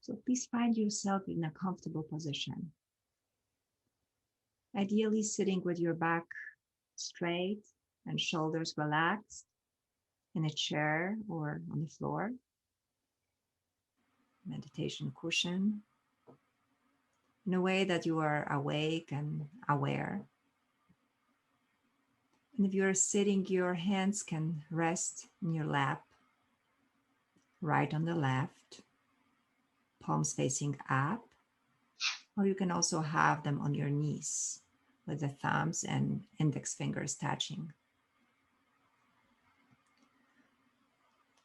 So please find yourself in a comfortable position. Ideally sitting with your back straight and shoulders relaxed in a chair or on the floor. Meditation cushion. In a way that you are awake and aware. And if you're sitting, your hands can rest in your lap, right on the left, palms facing up, or you can also have them on your knees with the thumbs and index fingers touching.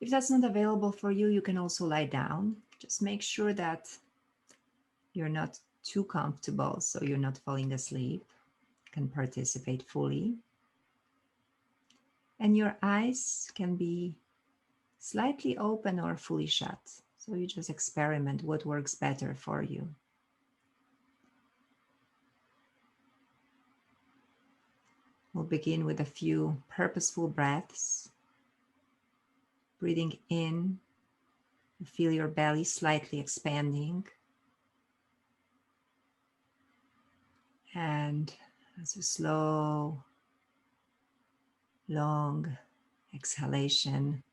If that's not available for you, you can also lie down. Just make sure that you're not too comfortable so you're not falling asleep. You can participate fully. And your eyes can be slightly open or fully shut. So you just experiment what works better for you. We'll begin with a few purposeful breaths. Breathing in, you feel your belly slightly expanding. And as a slow, long exhalation,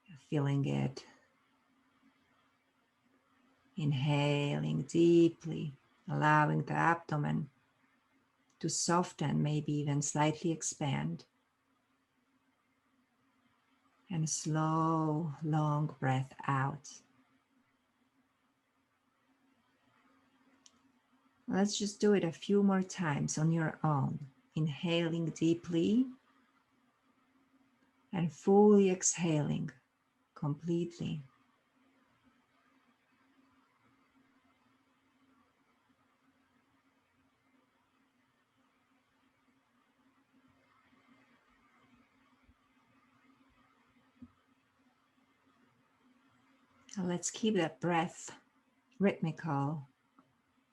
you're feeling it. Inhaling deeply, allowing the abdomen to soften, maybe even slightly expand. And a slow, long breath out. Let's just do it a few more times on your own. Inhaling deeply and fully exhaling completely. Now let's keep that breath rhythmical,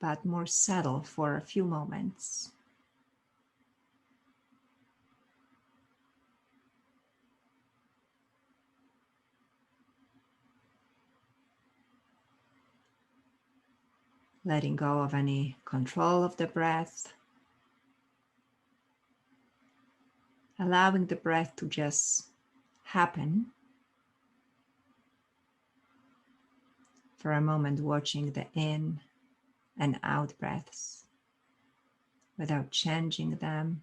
but more subtle for a few moments. Letting go of any control of the breath. Allowing the breath to just happen. For a moment, watching the in and out breaths without changing them.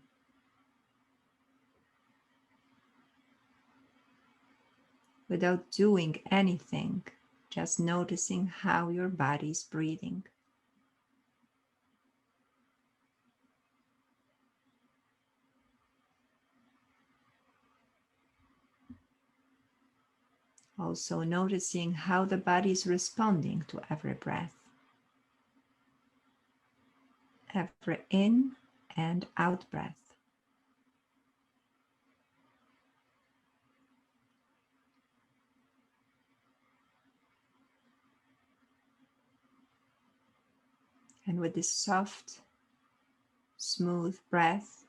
Without doing anything, just noticing how your body is breathing. Also noticing how the body is responding to every breath. Every in and out breath. And with this soft, smooth breath,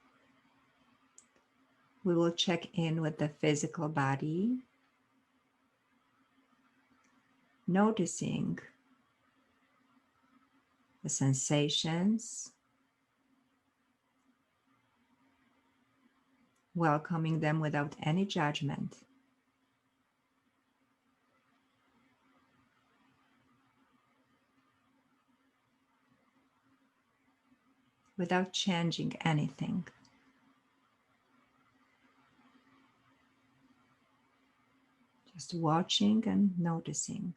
we will check in with the physical body, noticing the sensations, welcoming them without any judgment. Without changing anything. Just watching and noticing.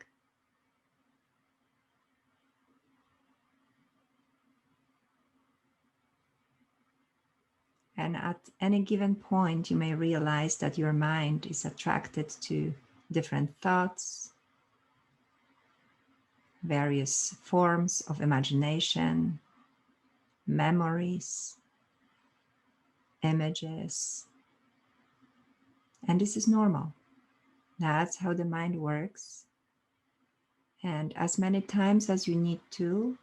And at any given point, you may realize that your mind is attracted to different thoughts, various forms of imagination, memories, images. And this is normal. That's how the mind works. And as many times as you need to,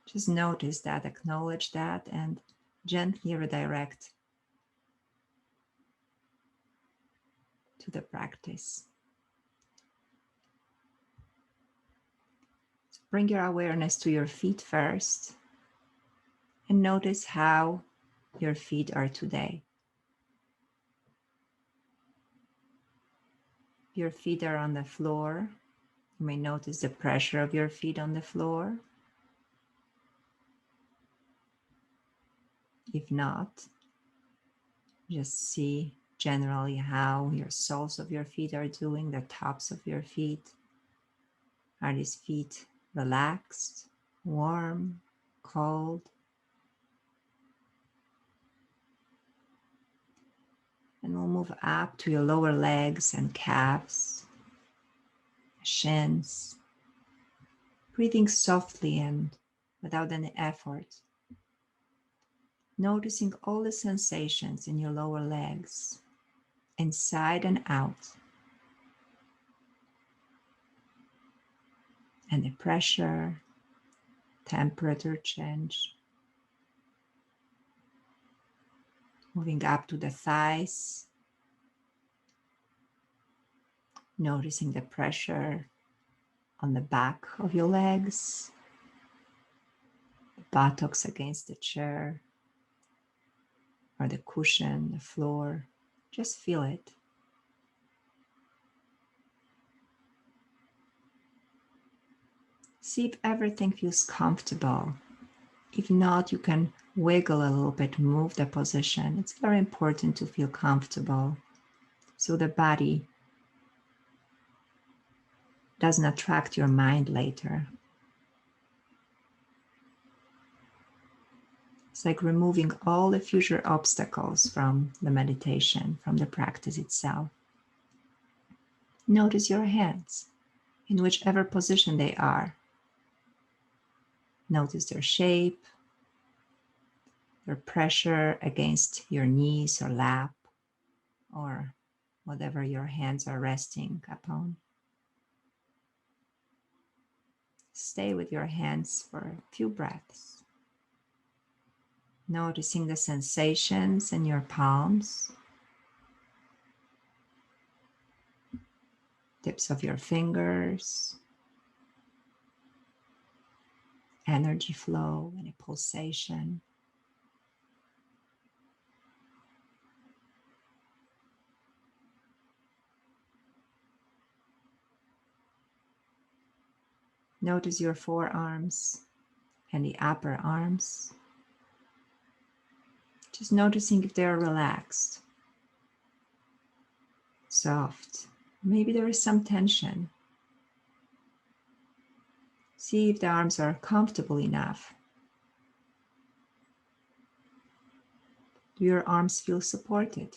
just notice that, acknowledge that, and gently redirect to the practice. So bring your awareness to your feet first and notice how your feet are today. Your feet are on the floor. You may notice the pressure of your feet on the floor. If not, just see generally how your soles of your feet are doing, the tops of your feet. Are these feet relaxed, warm, cold? And we'll move up to your lower legs and calves, shins, breathing softly and without any effort. Noticing all the sensations in your lower legs, inside and out. And the pressure, temperature change. Moving up to the thighs, noticing the pressure on the back of your legs, the buttocks against the chair or the cushion, the floor. Just feel it. See if everything feels comfortable. If not, you can wiggle a little bit, move the position. It's very important to feel comfortable so the body doesn't attract your mind later. It's like removing all the future obstacles from the meditation, from the practice itself. Notice your hands in whichever position they are. Notice their shape, their pressure against your knees or lap, or whatever your hands are resting upon. Stay with your hands for a few breaths, noticing the sensations in your palms, tips of your fingers, energy flow, any pulsation. Notice your forearms and the upper arms. Just noticing if they're relaxed, soft. Maybe there is some tension. See if the arms are comfortable enough. Do your arms feel supported?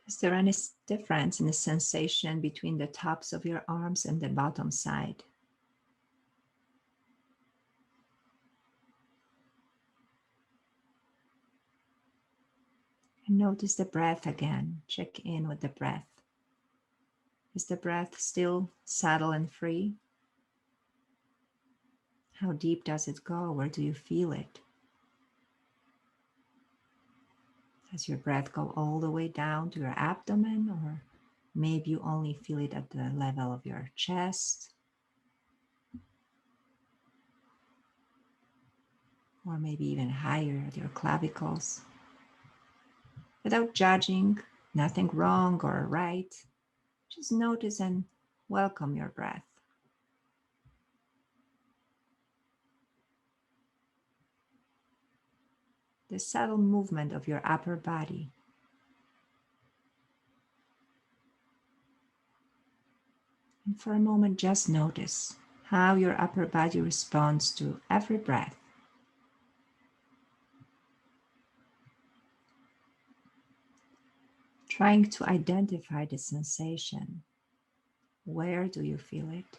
Is there any difference in the sensation between the tops of your arms and the bottom side? And notice the breath again. Check in with the breath. Is the breath still subtle and free? How deep does it go? Where do you feel it? Does your breath go all the way down to your abdomen, or maybe you only feel it at the level of your chest? Or maybe even higher at your clavicles? Without judging, nothing wrong or right, just notice and welcome your breath. The subtle movement of your upper body. And for a moment, just notice how your upper body responds to every breath. Trying to identify the sensation. Where do you feel it?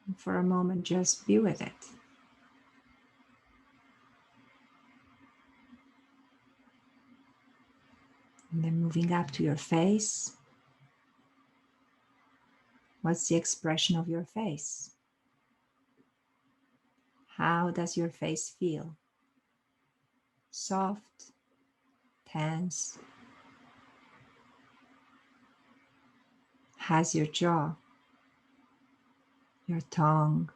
And for a moment, just be with it. And then moving up to your face. What's the expression of your face? How does your face feel? Soft, tense? How's your jaw? Your tongue?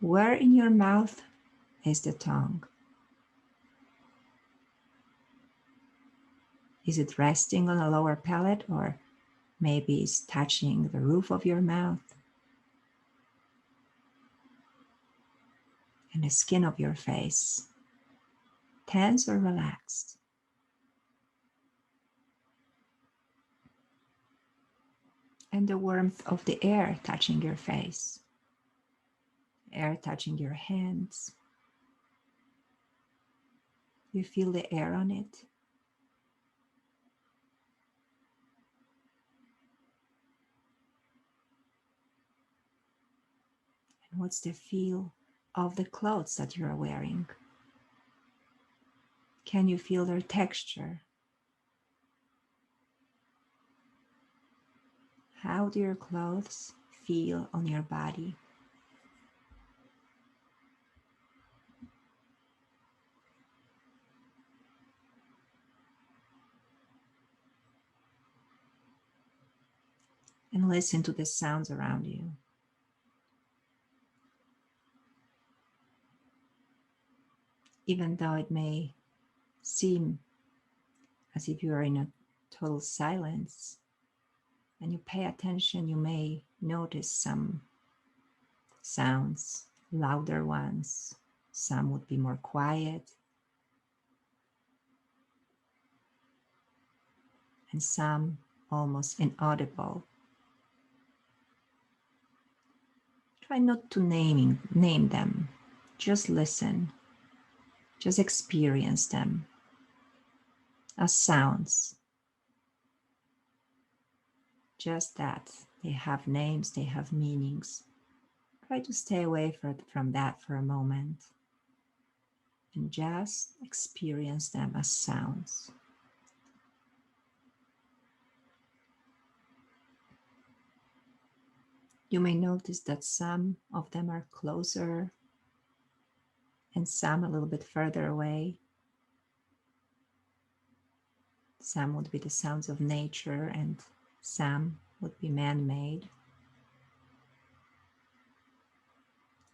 Where in your mouth is the tongue? Is it resting on the lower palate, or maybe it's touching the roof of your mouth and the skin of your face? Tense or relaxed? And the warmth of the air touching your face, air touching your hands. You feel the air on it. And what's the feel of the clothes that you're wearing? Can you feel their texture? How do your clothes feel on your body? And listen to the sounds around you. Even though it may seem as if you are in a total silence, when you pay attention, you may notice some sounds, louder ones. Some would be more quiet, and some almost inaudible. Try not to name them. Just listen. Just experience them as sounds. Just that. They have names, they have meanings. Try to stay away from that for a moment and just experience them as sounds. You may notice that some of them are closer and some a little bit further away. Some would be the sounds of nature and some would be man-made.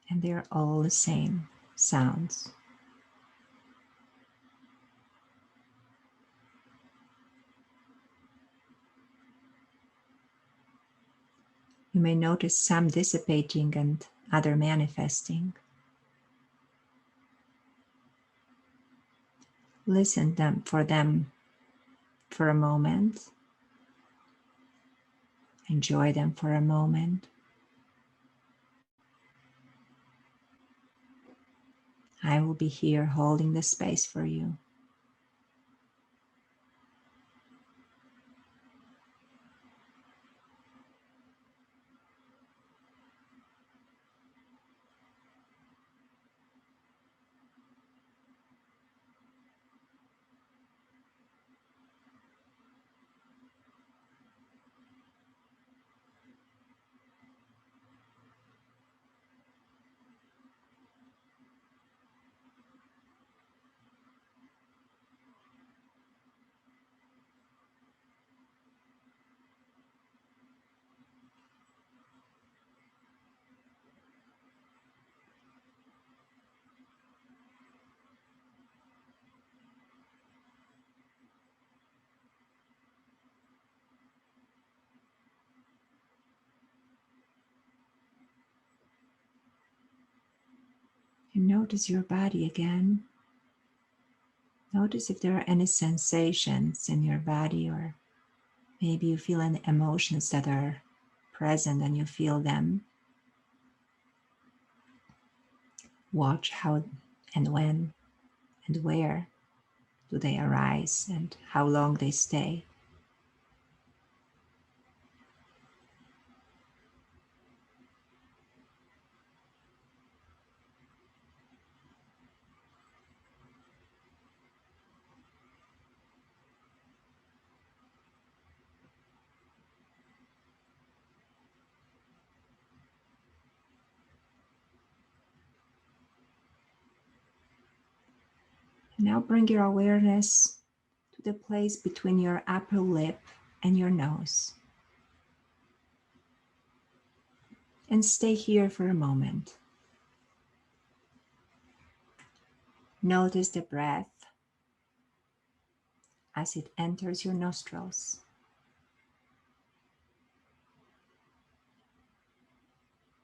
And they're all the same sounds. You may notice some dissipating and other manifesting. Listen for them for a moment. Enjoy them for a moment. I will be here holding the space for you. And notice your body again. Notice if there are any sensations in your body, or maybe you feel any emotions that are present and you feel them. Watch how and when and where do they arise and how long they stay. Now bring your awareness to the place between your upper lip and your nose. And stay here for a moment. Notice the breath as it enters your nostrils.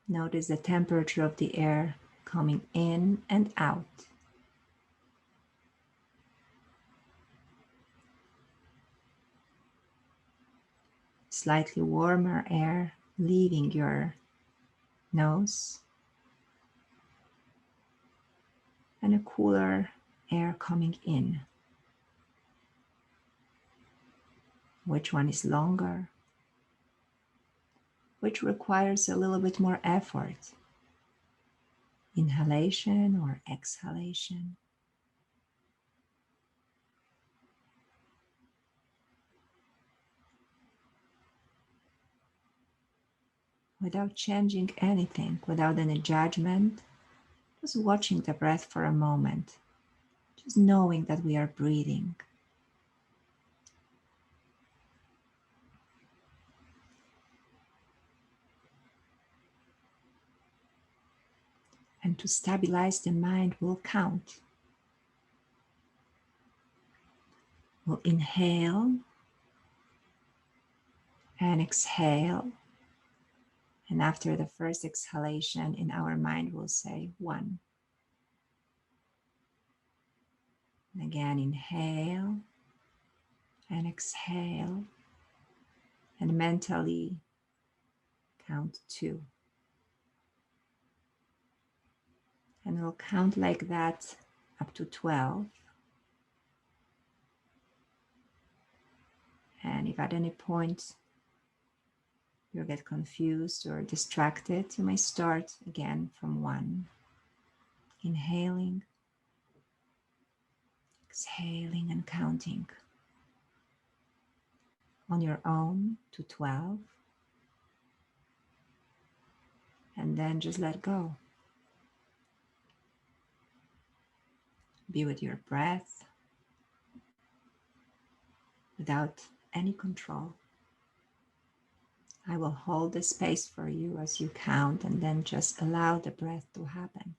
Notice the temperature of the air coming in and out. Slightly warmer air leaving your nose, and a cooler air coming in. Which one is longer? Which requires a little bit more effort? Inhalation or exhalation? Without changing anything, without any judgment, just watching the breath for a moment, just knowing that we are breathing. And to stabilize the mind, we'll count. We'll inhale and exhale. And after the first exhalation, in our mind, we'll say 1. And again, inhale and exhale. And mentally count 2. And we'll count like that up to 12. And if at any point you get confused or distracted, you may start again from 1. Inhaling, exhaling, and counting on your own to 12. And then just let go. Be with your breath without any control. I will hold the space for you as you count, and then just allow the breath to happen.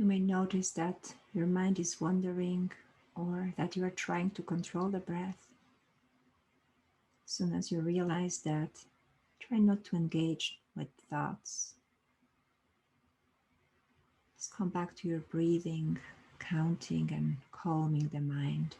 You may notice that your mind is wandering or that you are trying to control the breath. As soon as you realize that, try not to engage with thoughts. Just come back to your breathing, counting and calming the mind.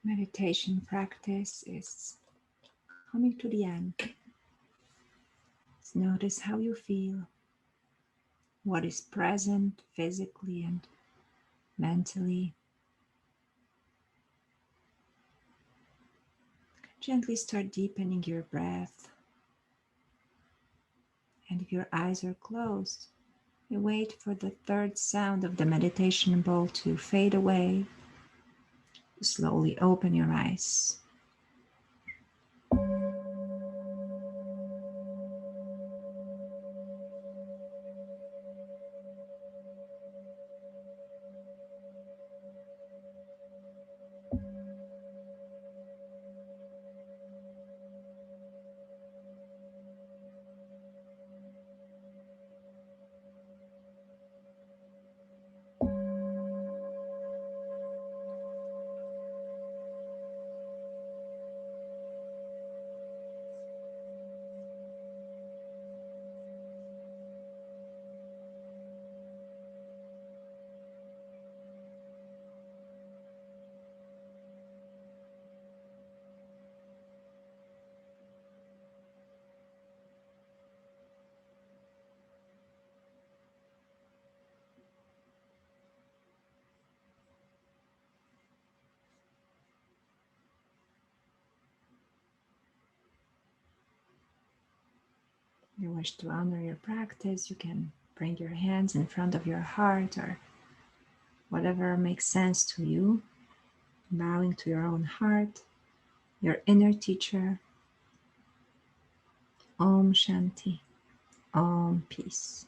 Meditation practice is coming to the end. Just notice how you feel, what is present physically and mentally. Gently start deepening your breath. And if your eyes are closed, you wait for the third sound of the meditation bowl to fade away. Slowly open your eyes. If you wish to honor your practice, you can bring your hands in front of your heart or whatever makes sense to you. bowing to your own heart, your inner teacher. Om Shanti, Om Peace.